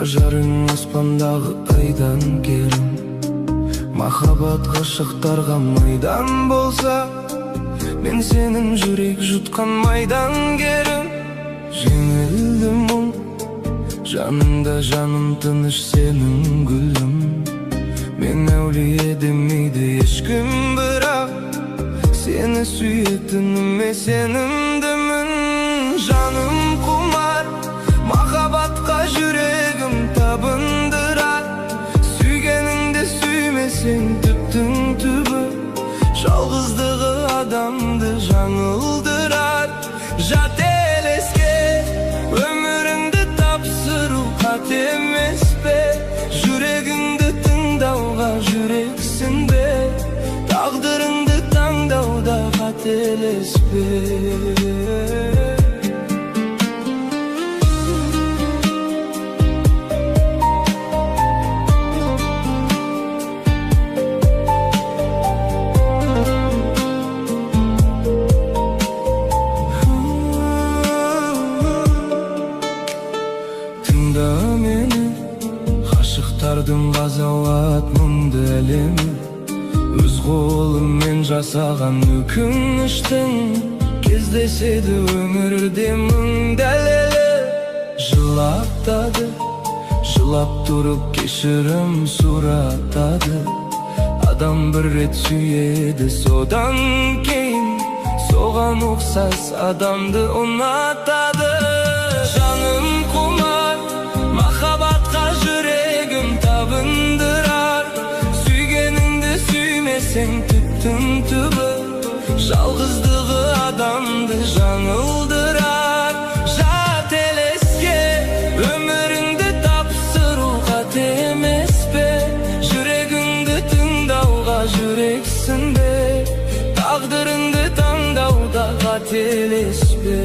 жарың аспандағы айдан керім. Махаббат ғашықтарға майдан болса, мен сенің жүрек жұтқан майдан керім. Жеңілді мұң, жаныңда жаным тыныш сенің гүлім. Мен әулие демейді ешкім, бірақ сені сүйетініме сенімдімін. Жаным құмар, махаббатқа жүрегім табындырар. Сүйгеніңді сүймесең түптің түбі, жалғыздығы адамды жаңылдырар. Жат елеске өміріңді тапсыру қат емес пе? Жүрегіңді тыңдауға жүрексің бе? Тағдырыңды таңдауда қателеспе. Тыңда мені, ғашықтардың ғазауат мұңды әлемі. Өз қолыммен жасаған өкініштің кездеседі өмірде мың дәлелі. Жылатады, жылап тұрып кешірім сұратады. Адам бір рет сүйеді, содан кейін соған ұқсас адамды ұнатады. Жаным құмар, махаббатқа жүрегім табындырар. Сүйгеніңді сүймесең түптің түбі, жалғыздығы адамды жаңылдырар. Жат елеске өміріңді тапсыру қат емес пе? Жүрегіңді тыңдауға жүрексің бе? Тағдырыңды таңдауда қателеспе.